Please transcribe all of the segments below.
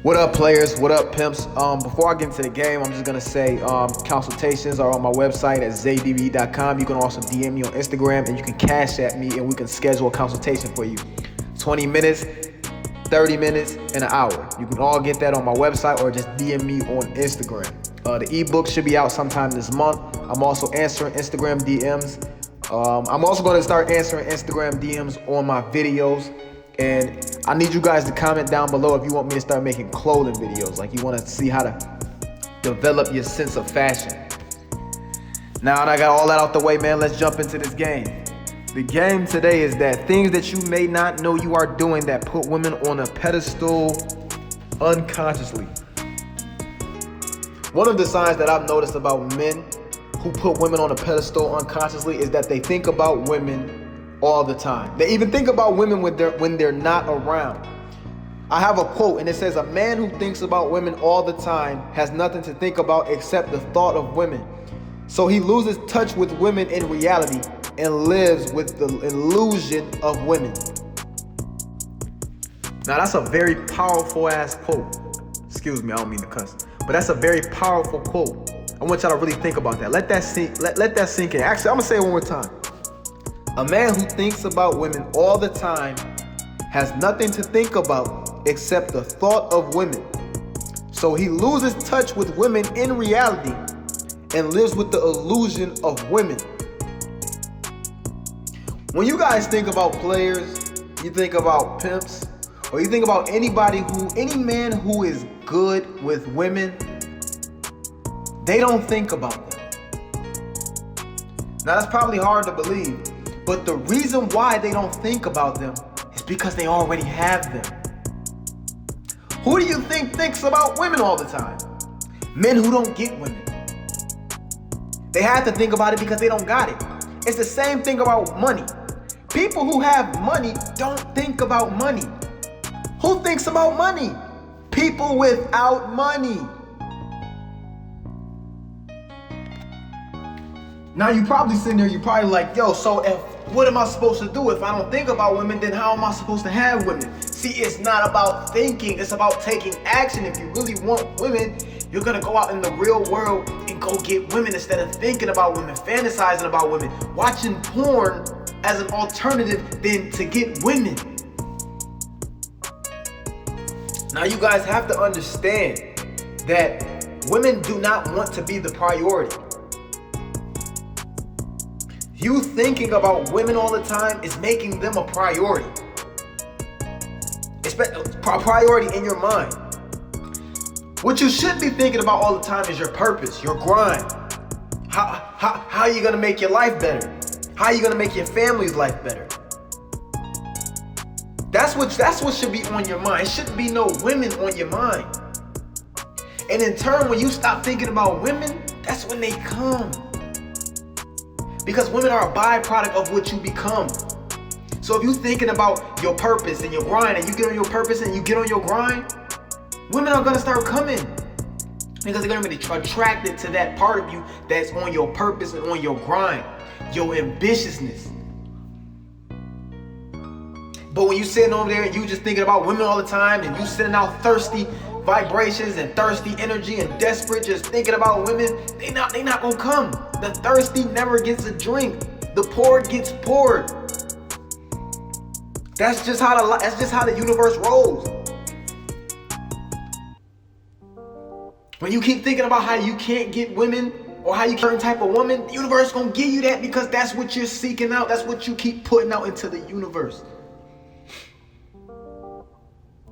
What up, players? What up, pimps? Before I get into the game, I'm just gonna say consultations are on my website at zaydb.com. You can also DM me on Instagram, and you can cash at me, and we can schedule a consultation for you. 20 minutes, 30 minutes, and an hour. You can all get that on my website or just DM me on Instagram. The ebook should be out sometime this month. I'm also answering Instagram DMs. I'm also going to start answering Instagram DMs on my videos. And I need you guys to comment down below if you want me to start making clothing videos. Like you want to see how to develop your sense of fashion. Now that I got all that out the way, man, let's jump into this game. The game today is that things that you may not know you are doing that put women on a pedestal unconsciously. One of the signs that I've noticed about men who put women on a pedestal unconsciously is that they think about women all the time. They even think about women when they're not around. I have a quote and it says, "A man who thinks about women all the time has nothing to think about except the thought of women. So he loses touch with women in reality and lives with the illusion of women." Now that's a very powerful ass quote. Excuse me, I don't mean to cuss. But that's a very powerful quote. I want y'all to really think about that. Let that sink in. Actually, I'm gonna say it one more time. A man who thinks about women all the time has nothing to think about except the thought of women. So he loses touch with women in reality and lives with the illusion of women. When you guys think about players, you think about pimps, or you think about any man who is good with women, they don't think about them. Now that's probably hard to believe, but the reason why they don't think about them is because they already have them. Who do you think thinks about women all the time? Men who don't get women. They have to think about it because they don't got it. It's the same thing about money. People who have money don't think about money. Who thinks about money? People without money. Now you probably sitting there, you probably like, yo, so what am I supposed to do? If I don't think about women, then how am I supposed to have women? See, it's not about thinking, it's about taking action. If you really want women, you're gonna go out in the real world and go get women instead of thinking about women, fantasizing about women, watching porn as an alternative than to get women. Now you guys have to understand that women do not want to be the priority. You thinking about women all the time is making them a priority. It's a priority in your mind. What you should be thinking about all the time is your purpose, your grind. How are you gonna make your life better? How are you gonna make your family's life better? That's what should be on your mind. It shouldn't be no women on your mind. And in turn, when you stop thinking about women, that's when they come. Because women are a byproduct of what you become. So if you're thinking about your purpose and your grind, and you get on your purpose and you get on your grind, women are gonna start coming. Because they're gonna be attracted to that part of you that's on your purpose and on your grind, your ambitiousness. But when you sitting over there and you just thinking about women all the time, and you sending out thirsty vibrations and thirsty energy and desperate just thinking about women, they not gonna come. The thirsty never gets a drink. The poured gets poured. That's just how the universe rolls. When you keep thinking about how you can't get women or how you can't certain type of woman, the universe gonna give you that because that's what you're seeking out. That's what you keep putting out into the universe.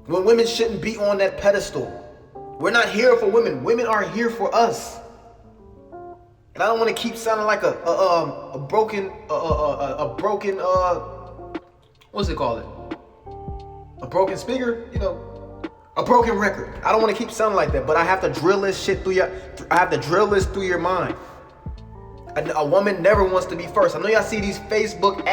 When women shouldn't be on that pedestal. We're not here for women. Women are here for us. And I don't want to keep sounding like a broken what's it called? A broken speaker, a broken record. I don't want to keep sounding like that, but I have to drill this shit through your mind. A woman never wants to be first. I know y'all see these Facebook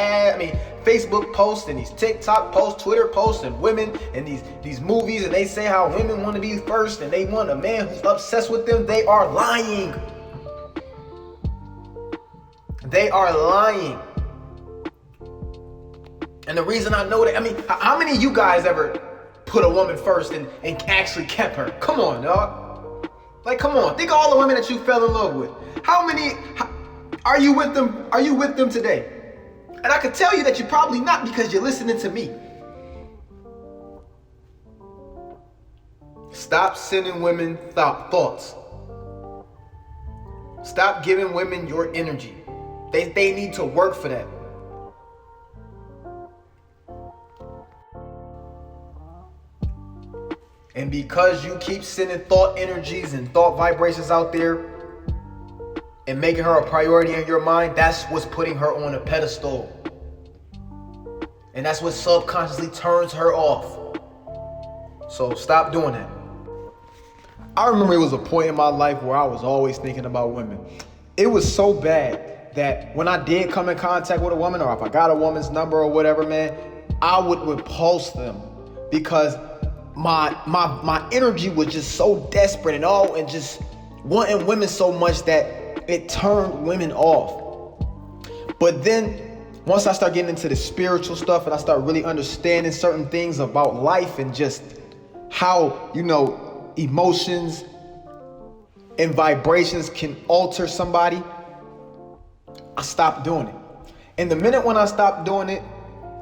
posts and these TikTok posts, Twitter posts, and women and these movies, and they say how women want to be first and they want a man who's obsessed with them. They are lying. They are lying. And the reason I know that, how many of you guys ever put a woman first and actually kept her. Come on, dog. Like, come on. Think of all the women that you fell in love with. How many are you with them? Are you with them today? And I can tell you that you're probably not, because you're listening to me. Stop sending women thoughts. Stop giving women your energy. They need to work for that. And because you keep sending thought energies and thought vibrations out there and making her a priority in your mind, that's what's putting her on a pedestal. And that's what subconsciously turns her off. So stop doing that. I remember it was a point in my life where I was always thinking about women. It was so bad that when I did come in contact with a woman, or if I got a woman's number or whatever, man, I would repulse them because my energy was just so desperate and just wanting women so much that it turned women off. But then once I start getting into the spiritual stuff and I start really understanding certain things about life and just how, emotions and vibrations can alter somebody, I stopped doing it. And the minute when I stopped doing it,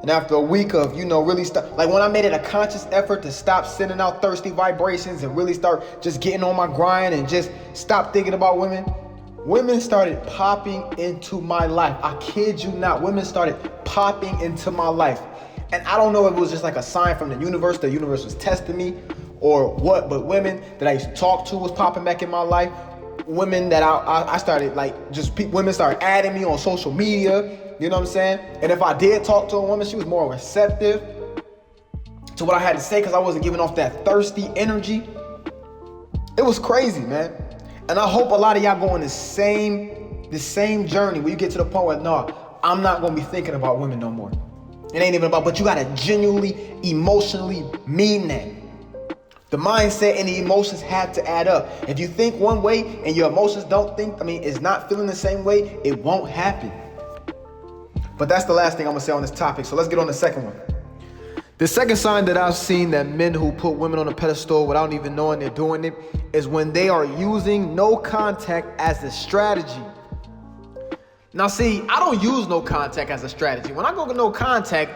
and after a week of, really stop, like when I made it a conscious effort to stop sending out thirsty vibrations and really start just getting on my grind and just stop thinking about women started popping into my life. I kid you not, women started popping into my life. And I don't know if it was just like a sign from the universe was testing me or what, but women that I used to talk to was popping back in my life. Women that I started women started adding me on social media. You know what I'm saying? And if I did talk to a woman, she was more receptive to what I had to say because I wasn't giving off that thirsty energy. It was crazy, man. And I hope a lot of y'all go on the same journey where you get to the point where, no, I'm not going to be thinking about women no more. It ain't even about, but you got to genuinely, emotionally mean that. The mindset and the emotions have to add up. If you think one way and your emotions is not feeling the same way, it won't happen. But that's the last thing I'm gonna say on this topic. So let's get on the second one. The second sign that I've seen that men who put women on a pedestal without even knowing they're doing it is when they are using no contact as a strategy. Now see, I don't use no contact as a strategy. When I go to no contact,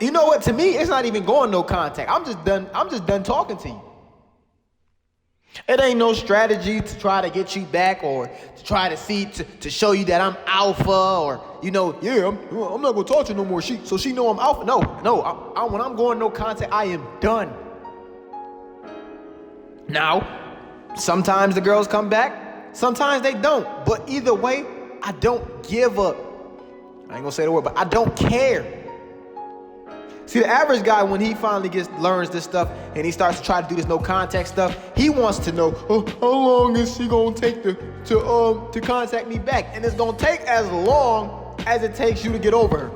you know what? To me, it's not even going no contact. I'm just done talking to you. It ain't no strategy to try to get you back or to try to show you that I'm alpha or, I'm not going to talk to you no more. So she know I'm alpha. No, when I'm going no contact, I am done. Now, sometimes the girls come back, sometimes they don't. But either way, I don't give up. I ain't going to say the word, but I don't care. See, the average guy, when he finally learns this stuff and he starts to try to do this no contact stuff, he wants to know, how long is she gonna take to contact me back? And it's gonna take as long as it takes you to get over her.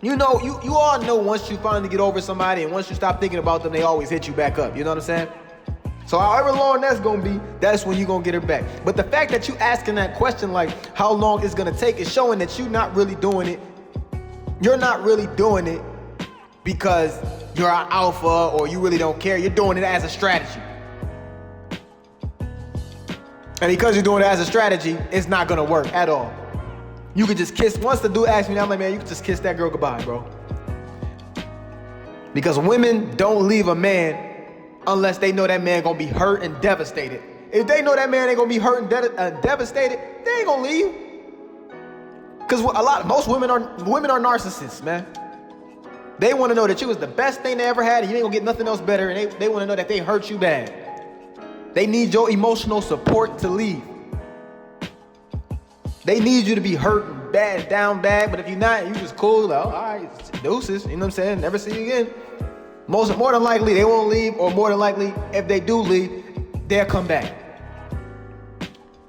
You all know once you finally get over somebody and once you stop thinking about them, they always hit you back up. You know what I'm saying? So however long that's gonna be, that's when you're gonna get her back. But the fact that you asking that question, like how long it's gonna take, is showing that you're not really doing it. You're not really doing it because you're an alpha or you really don't care. You're doing it as a strategy. And because you're doing it as a strategy, it's not gonna work at all. You could just kiss. Once the dude asked me, I'm like, man, you can just kiss that girl goodbye, bro. Because women don't leave a man unless they know that man gonna be hurt and devastated. If they know that man ain't gonna be hurt and devastated, they ain't gonna leave. Because most women are narcissists, man. They want to know that you was the best thing they ever had and you ain't gonna get nothing else better, and they want to know that they hurt you bad. They need your emotional support to leave. They need you to be hurt and bad, down bad, but if you're not, you just cool, like, all right, deuces, you know what I'm saying? Never see you again. More than likely, they won't leave, or more than likely, if they do leave, they'll come back.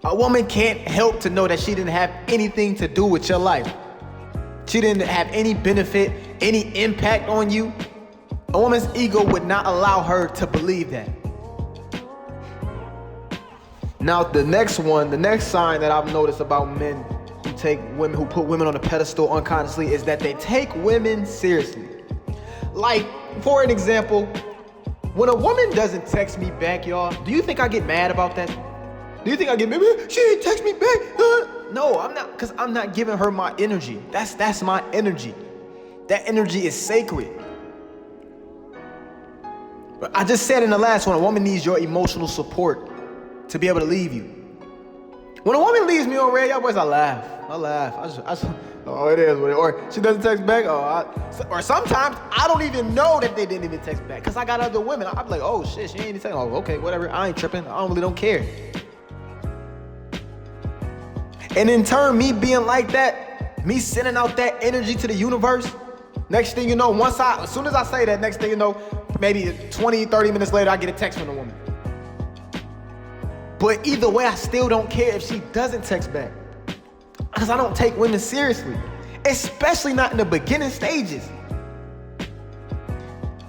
A woman can't help to know that she didn't have anything to do with your life. She didn't have any benefit, any impact on you. A woman's ego would not allow her to believe that. Now, the next sign that I've noticed about men who put women on a pedestal unconsciously is that they take women seriously. Like, for an example, when a woman doesn't text me back, y'all, do you think I get mad about that? Do you think I get mad? She didn't text me back. No, I'm not, because I'm not giving her my energy. That's my energy. That energy is sacred. But I just said in the last one, a woman needs your emotional support to be able to leave you. When a woman leaves me on red, y'all boys, I laugh. Oh, it is what it is. Or she doesn't text back. Or sometimes I don't even know that they didn't even text back because I got other women. I'm like, oh shit, she ain't even texting. Oh, okay, whatever. I ain't tripping. I don't care. And in turn, me being like that, me sending out that energy to the universe, next thing you know, as soon as I say that, next thing you know, maybe 20, 30 minutes later, I get a text from the woman. But either way, I still don't care if she doesn't text back. Because I don't take women seriously. Especially not in the beginning stages.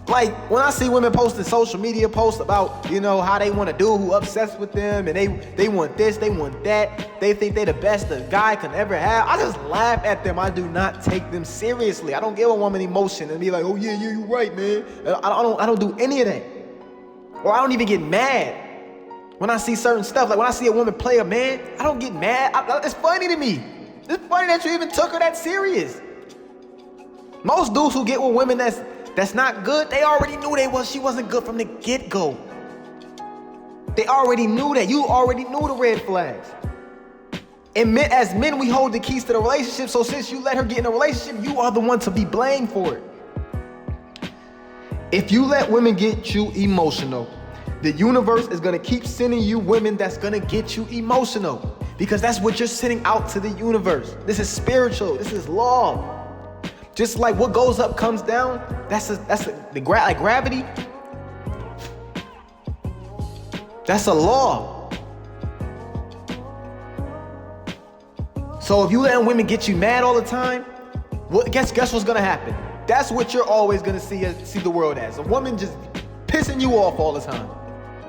Like, when I see women posting social media posts about, how they want to do, who obsessed with them, and they want this, they want that, they think they the best a guy can ever have, I just laugh at them. I do not take them seriously. I don't give a woman emotion and be like, oh yeah, you right, man. I don't do any of that. Or I don't even get mad when I see certain stuff. Like when I see a woman play a man, I don't get mad. It's funny to me. It's funny that you even took her that serious. Most dudes who get with women that's not good, they already knew she wasn't good from the get-go. They already knew that. You already knew the red flags. And as men, we hold the keys to the relationship. So since you let her get in a relationship, you are the one to be blamed for it. If you let women get you emotional, the universe is going to keep sending you women that's going to get you emotional. Because that's what you're sending out to the universe. This is spiritual. This is law. Just like what goes up comes down. Like gravity. That's a law. So if you letting women get you mad all the time, guess what's gonna happen? That's what you're always gonna see the world as. A woman just pissing you off all the time.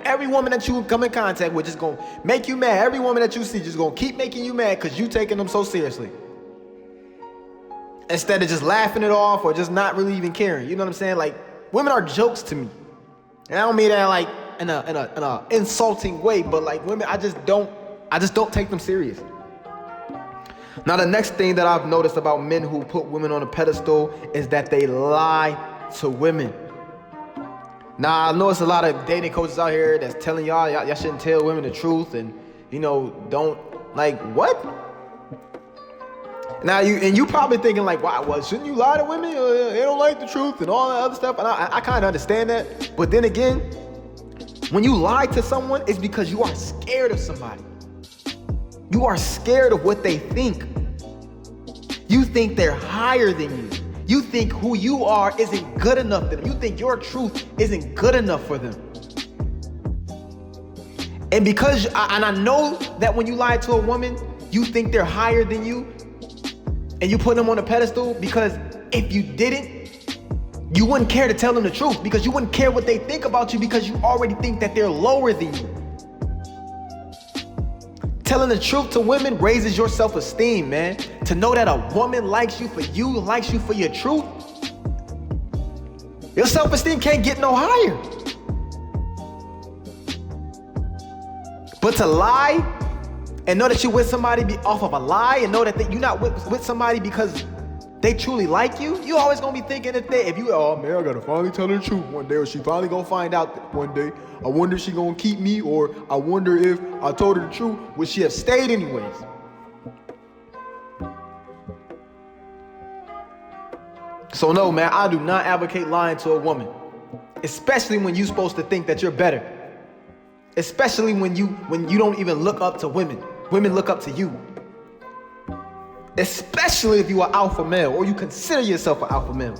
Every woman that you come in contact with just gonna make you mad. Every woman that you see just gonna keep making you mad because you taking them so seriously. Instead of just laughing it off or just not really even caring. You know what I'm saying? Like, women are jokes to me. And I don't mean that like in a insulting way, but like women, I just don't take them serious. Now, the next thing that I've noticed about men who put women on a pedestal is that they lie to women. Now, I know it's a lot of dating coaches out here that's telling y'all shouldn't tell women the truth and, don't, like, what? Now, you probably thinking like, wow, well, shouldn't you lie to women? They don't like the truth and all that other stuff. And I kind of understand that. But then again, when you lie to someone, it's because you are scared of somebody. You are scared of what they think. You think they're higher than you. You think who you are isn't good enough for them. You think your truth isn't good enough for them. And I know that when you lie to a woman, you think they're higher than you and you put them on a pedestal, because if you didn't, you wouldn't care to tell them the truth, because you wouldn't care what they think about you because you already think that they're lower than you. Telling the truth to women raises your self-esteem, man. To know that a woman likes you for your truth, your self-esteem can't get no higher. But to lie and know that you're with somebody off of a lie, and know that you're not with somebody because they truly like you, you always gonna be thinking that oh man, I gotta finally tell her the truth one day, or she finally gonna find out one day. I wonder if she gonna keep me, or I wonder if I told her the truth, would she have stayed anyways? So no, man, I do not advocate lying to a woman, especially when you're supposed to think that you're better. Especially when you don't even look up to women. Women look up to you. Especially if you are alpha male, or you consider yourself an alpha male.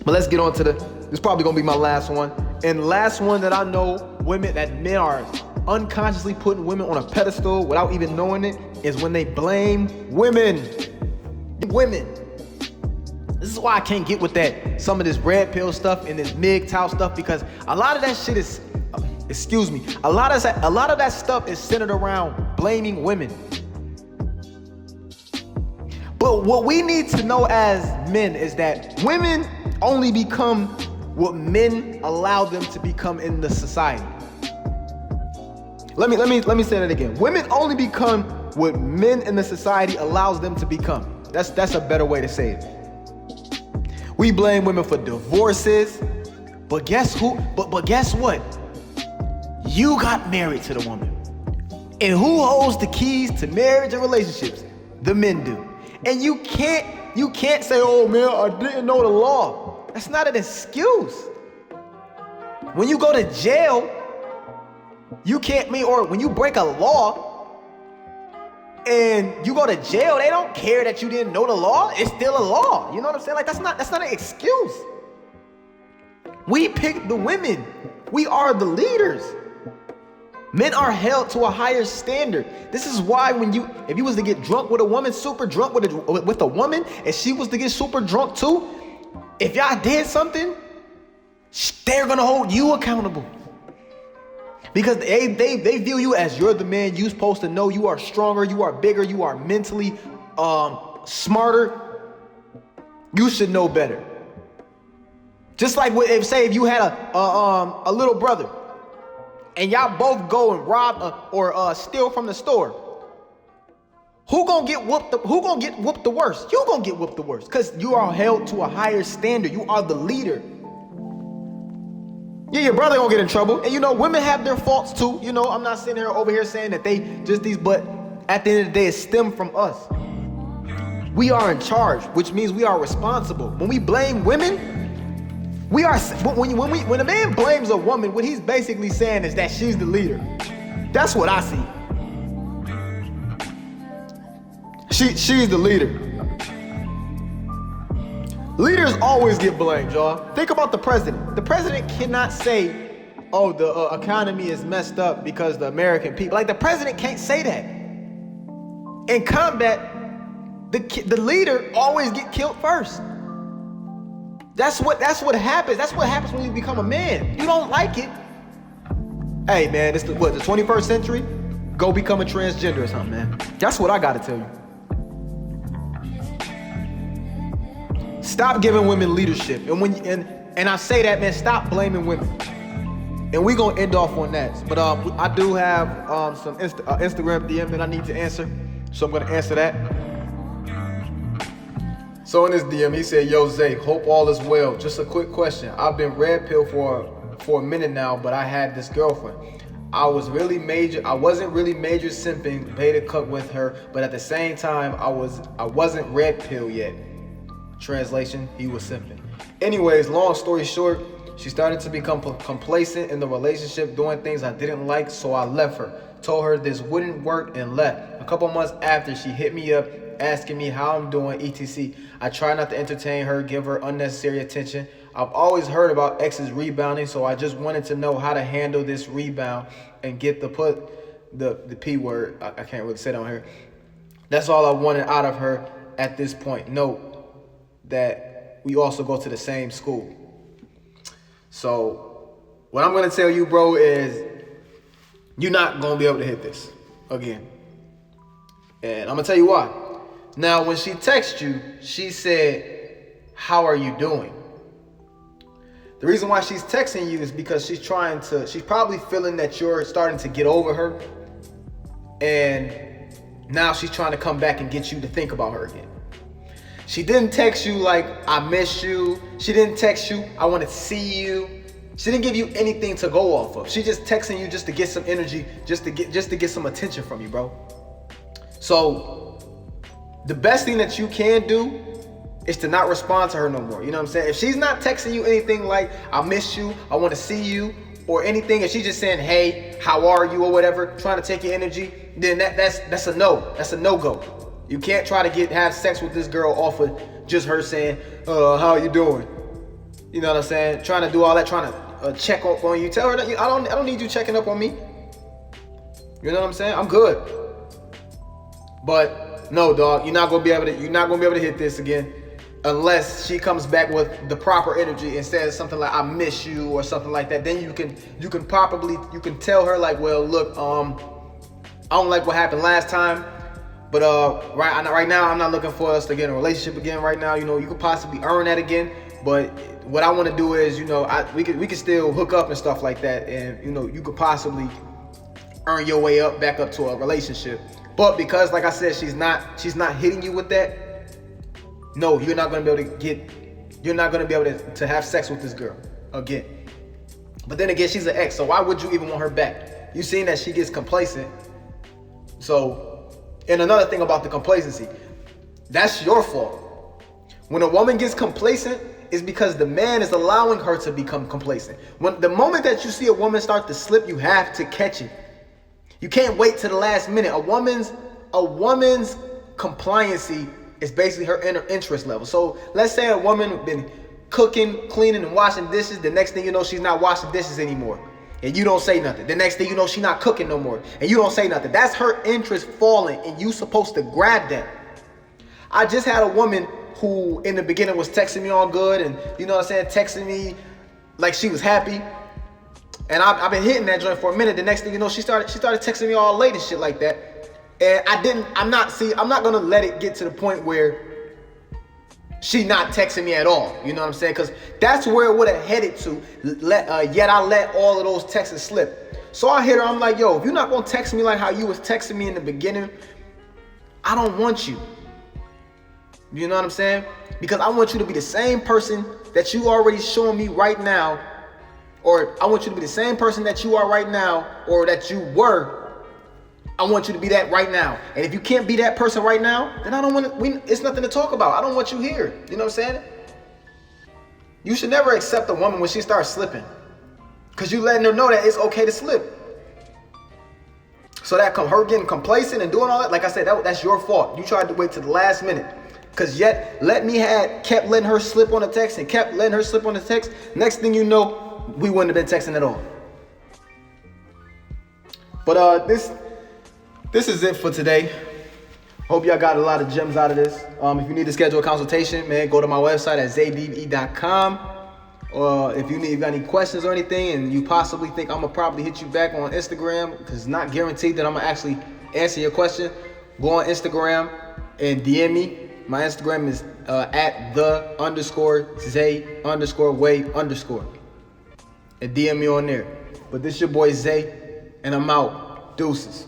But let's get on to this is probably gonna be my last one. And last one that I know men are unconsciously putting women on a pedestal without even knowing it is when they blame women. This is why I can't get with some of this red pill stuff and this MGTOW stuff, because a lot of that shit is, a lot of that stuff is centered around blaming women. But what we need to know as men is that women only become what men allow them to become in the society. Let me say that again. Women only become what men in the society allows them to become. That's a better way to say it. We blame women for divorces, but guess who? But guess what? You got married to the woman. And who holds the keys to marriage and relationships? The men do. And you can't say, oh man, I didn't know the law. That's not an excuse. When you go to jail, or when you break a law and you go to jail, they don't care that you didn't know the law. It's still a law. You know what I'm saying? Like that's not an excuse. We pick the women. We are the leaders. Men are held to a higher standard. This is why if you was to get drunk with a woman, super drunk with a woman, and she was to get super drunk too, if y'all did something, they're gonna hold you accountable. Because they view you as you're the man. You're supposed to know you are stronger, you are bigger, you are mentally smarter. You should know better. Just like if you had a little brother, and y'all both go and rob or steal from the store, who gonna get whooped the worst? You gonna get whooped the worst, because you are held to a higher standard. You are the leader. Yeah, your brother gonna get in trouble. And women have their faults too. I'm not sitting here over here saying that they just these, but at the end of the day, it stems from us. We are in charge, which means we are responsible. When we blame women, when a man blames a woman, what he's basically saying is that she's the leader. That's what I see. She's the leader. Leaders always get blamed, y'all. Think about the president. The president cannot say, oh, the economy is messed up because the American people. Like, the president can't say that. In combat, the leader always get killed first. That's what happens. That's what happens when you become a man. You don't like it. Hey, man, it's the 21st century? Go become a transgender or something, man. That's what I gotta tell you. Stop giving women leadership. And I say that, man, stop blaming women. And we gonna end off on that. But I do have some Instagram DM that I need to answer. So I'm gonna answer that. So in this DM, he said, yo, Zay, hope all is well. Just a quick question. I've been red pill for a minute now, but I had this girlfriend. I wasn't really major simping, paid a cup with her, but at the same time, I wasn't red pill yet. Translation, he was simping. Anyways, long story short, she started to become complacent in the relationship, doing things I didn't like, so I left her. Told her this wouldn't work and left. A couple months after, she hit me up, asking me how I'm doing, etc. I try not to entertain her, give her unnecessary attention. I've always heard about exes rebounding, so I just wanted to know how to handle this rebound and get the P word. I can't really say it on here. That's all I wanted out of her at this point. Note that we also go to the same school. So what I'm gonna tell you, bro, is you're not gonna be able to hit this again. And I'm gonna tell you why. Now, when she texted you, she said, how are you doing? The reason why she's texting you is because she's probably feeling that you're starting to get over her. And now she's trying to come back and get you to think about her again. She didn't text you like, I miss you. She didn't text you, I want to see you. She didn't give you anything to go off of. She just texting you just to get some energy, just to get some attention from you, bro. So the best thing that you can do is to not respond to her no more. You know what I'm saying? If she's not texting you anything like, I miss you, I want to see you, or anything, if she's just saying, hey, how are you, or whatever, trying to take your energy, then that's a no. That's a no-go. You can't try to have sex with this girl off of just her saying, how are you doing? You know what I'm saying? Trying to do all that, trying to check up on you. Tell her that I don't need you checking up on me. You know what I'm saying? I'm good. But no, dog, you're not gonna be able to hit this again unless she comes back with the proper energy and says something like, I miss you, or something like that. Then you can tell her like, well, look, I don't like what happened last time, but right now I'm not looking for us to get in a relationship again right now. You know, you could possibly earn that again, but what I want to do is, we could still hook up and stuff like that, and you could possibly earn your way up back up to a relationship. But because, like I said, she's not hitting you with that, no, you're not gonna be able to have sex with this girl again. But then again, she's an ex, so why would you even want her back? You seen that she gets complacent. So, and another thing about the complacency, that's your fault. When a woman gets complacent, it's because the man is allowing her to become complacent. When the moment that you see a woman start to slip, you have to catch it. You can't wait to the last minute. A woman's compliancy is basically her inner interest level. So let's say a woman been cooking, cleaning, and washing dishes. The next thing you know, she's not washing dishes anymore, and you don't say nothing. The next thing you know, she's not cooking no more, and you don't say nothing. That's her interest falling, and you supposed to grab that. I just had a woman who in the beginning was texting me all good, and texting me like she was happy. And I've been hitting that joint for a minute. The next thing you know, she started texting me all late and shit like that. And I'm not gonna let it get to the point where she not texting me at all. You know what I'm saying? Because that's where it would have headed to. Yet I let all of those texts slip. So I hit her, I'm like, yo, if you're not gonna text me like how you was texting me in the beginning, I don't want you. You know what I'm saying? Because I want you to be the same person that you already showing me right now. Or I want you to be the same person that you are right now, or that you were. I want you to be that right now. And if you can't be that person right now, then I don't want to. It's nothing to talk about. I don't want you here. You know what I'm saying? You should never accept a woman when she starts slipping, because you letting her know that it's okay to slip. So that her getting complacent and doing all that, like I said, that's your fault. You tried to wait to the last minute. Because yet, kept letting her slip on the text and kept letting her slip on the text. Next thing you know, we wouldn't have been texting at all. But this is it for today. Hope y'all got a lot of gems out of this. If you need to schedule a consultation, man, go to my website at zdbe.com. Or if you got any questions or anything, and you possibly think I'm gonna probably hit you back on Instagram, because it's not guaranteed that I'm gonna actually answer your question, go on Instagram and DM me. My Instagram is at @the_Zay_way_. And DM me on there. But this your boy Zay, and I'm out. Deuces.